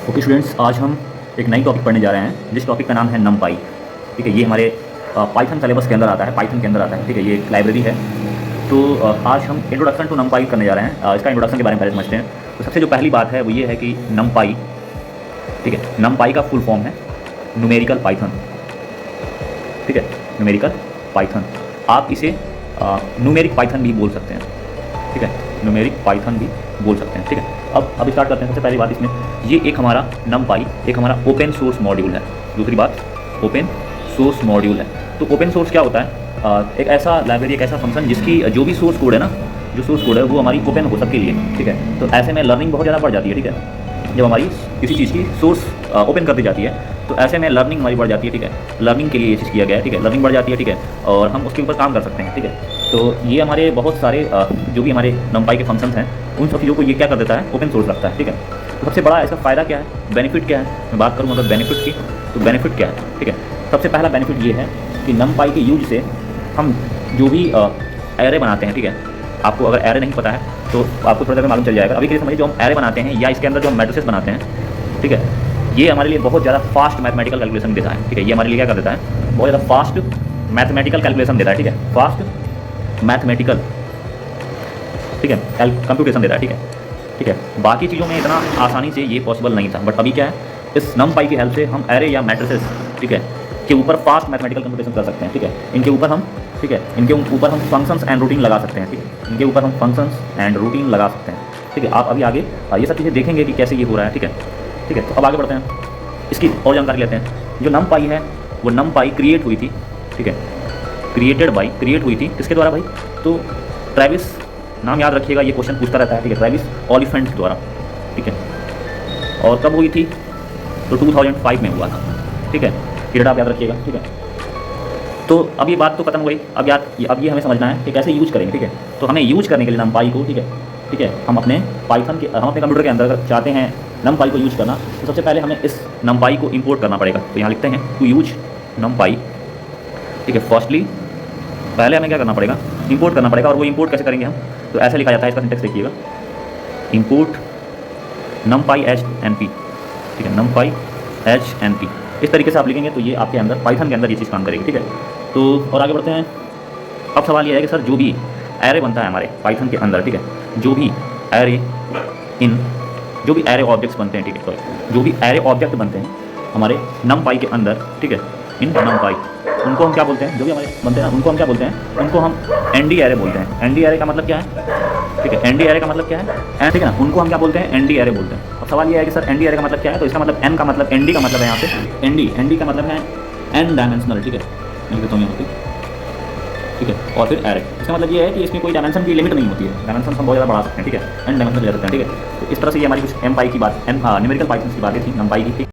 Okay students, आज हम एक नई टॉपिक पढ़ने जा रहे हैं जिस टॉपिक का नाम है नमपाई। ठीक है, ये हमारे पाइथन सिलेबस के अंदर आता है, पाइथन के अंदर आता है। ठीक है, ये एक लाइब्रेरी है। तो आज हम इंट्रोडक्शन टू नमपाई करने जा रहे हैं। इसका इंट्रोडक्शन के बारे में पहले समझते हैं। तो सबसे जो पहली बात है वो ये है कि नमपाई, ठीक है, नमपाई का फुल फॉर्म है न्यूमेरिकल पाइथन। ठीक है, न्यूमेरिकल पाइथन, आप इसे न्यूमेरिक पाइथन भी बोल सकते हैं। ठीक है, न्यूमेरिक पाइथन भी बोल सकते हैं। ठीक है, अब स्टार्ट करते हैं। सबसे पहली बात इसमें, ये एक हमारा नमपाई एक हमारा ओपन सोर्स मॉड्यूल है। दूसरी बात, ओपन सोर्स मॉड्यूल है। तो ओपन सोर्स क्या होता है? एक ऐसा लाइब्रेरी, एक ऐसा फंक्शन जिसकी जो भी सोर्स कोड है ना, जो सोर्स कोड है वो हमारी ओपन हो सबके लिए। ठीक है, तो ऐसे में लर्निंग बहुत ज़्यादा बढ़ जाती है। ठीक है, जब हमारी किसी चीज़ की सोर्स ओपन कर दी जाती है तो ऐसे में लर्निंग हमारी बढ़ जाती है। ठीक है, लर्निंग के लिए ये चीज़ किया गया है। ठीक है, लर्निंग बढ़ जाती है। ठीक है, और हम उसके ऊपर काम कर सकते हैं। ठीक है, तो ये हमारे बहुत सारे जो भी हमारे नमपाई के फंक्शंस हैं उन सब चीज़ों को ये क्या कर देता है, ओपन सोर्स रखता है। ठीक है, तो सबसे बड़ा इसका फ़ायदा क्या है, बेनिफिट क्या है? मैं बात करूँ अगर बेनिफिट की, तो बेनिफिट क्या है? ठीक है, सबसे पहला बेनिफिट ये है कि नमपाई के यूज से हम जो भी एरे बनाते हैं, ठीक है, आपको अगर एरे नहीं पता है तो आपको थोड़ा देर में मालूम चल जाएगा। अभी के लिए समझिए, जो हम एरे बनाते हैं या इसके अंदर जो हम मैट्रिसेस बनाते हैं, ठीक है, ये हमारे लिए बहुत ज़्यादा फास्ट मैथमेटिकल कैलकुलेशन देता है। ठीक है, ये हमारे लिए क्या कर देता है, बहुत ज़्यादा फास्ट मैथमेटिकल कैलकुलेशन देता है। ठीक है, फास्ट मैथमेटिकल, ठीक है, कंप्यूटेशन देता है। ठीक है, ठीक है, बाकी चीज़ों में इतना आसानी से ये पॉसिबल नहीं था, बट अभी क्या है, इस नमपाई की हेल्प से हम एरे या मैट्रिसेस, ठीक है, के ऊपर फास्ट मैथमेटिकल कंप्यूटेशन कर सकते हैं। ठीक है, इनके ऊपर हम, ठीक है, इनके ऊपर हम फंक्शंस एंड रूटीन लगा सकते हैं। ठीक है, इनके ऊपर हम फंक्शंस एंड रूटीन लगा सकते हैं। ठीक है, आप अभी आगे ये सब चीज़ें देखेंगे कि कैसे ये हो रहा है। ठीक है, ठीक है, तो अब आगे बढ़ते हैं, इसकी और जानकारी लेते हैं। जो नमपाई है वो नमपाई क्रिएट हुई थी। ठीक है, क्रिएट हुई थी किसके द्वारा भाई? तो ट्रेविस, नाम याद रखिएगा, ये क्वेश्चन पूछता रहता है। ठीक है, ट्रेविस ओलिफेंट द्वारा। ठीक है, और कब हुई थी? तो 2005 में हुआ था। ठीक है, ये डेट आप याद रखिएगा। ठीक है, तो अब ये बात तो खत्म हो गई। अब ये हमें समझना है कि कैसे यूज करेंगे। ठीक है, तो हमें यूज करने के लिए नमपाई को, ठीक है, ठीक है, हम अपने कंप्यूटर के अंदर अगर चाहते हैं नमपाई को यूज करना, तो सबसे पहले हमें इस नमपाई को इंपोर्ट करना पड़ेगा। तो यहाँ लिखते हैं टू यूज नमपाई। ठीक है, फर्स्टली पहले हमें क्या करना पड़ेगा, इंपोर्ट करना पड़ेगा। और वो इंपोर्ट कैसे करेंगे हम? तो ऐसे लिखा जाता है, इसका सिंटेक्स देखिएगा, import NumPy H N P. ठीक है, नमपाई एच एन पी, इस तरीके से आप लिखेंगे तो ये आपके अंदर पाइथन के अंदर ये चीज़ काम करेगी। ठीक है, तो और आगे बढ़ते हैं। अब सवाल ये है कि सर जो भी एरे बनता है हमारे पाइथन के अंदर, ठीक है, जो भी एरे ऑब्जेक्ट्स बनते हैं, ठीक है, सॉरी, जो भी एरे ऑब्जेक्ट बनते हैं हमारे नमपाई के अंदर, ठीक है, इन नमपाई, उनको हम क्या बोलते हैं? जो भी हमारे बनते हैं ना, उनको हम क्या बोलते हैं? उनको हम एनडी एरे बोलते हैं। एनडी एरे का मतलब क्या है? ठीक है, एनडी एरे का मतलब क्या है? ठीक है ना, उनको हम क्या बोलते हैं? एनडी एरे बोलते हैं। अब सवाल ये है कि सर एनडी एरे का मतलब क्या है? तो इसका मतलब एन का मतलब, एनडी का मतलब है यहाँ पे एनडी का मतलब है एन डायमेंशनल। ठीक है, मैं लिखता हूँ यहाँ पे। ठीक है, और फिर एरे, इसका मतलब ये है कि इसमें कोई डायमेंशन की लिमिट नहीं होती है, डायमेंशन हम बहुत ज़्यादा बढ़ा सकते हैं। ठीक है, एन डायमेंशन ले सकते हैं। ठीक है, तो इस तरह से ये हमारी कुछ एमपाई की बात, न्यूमेरिकल पाइथन की बातें थी नमपाई की।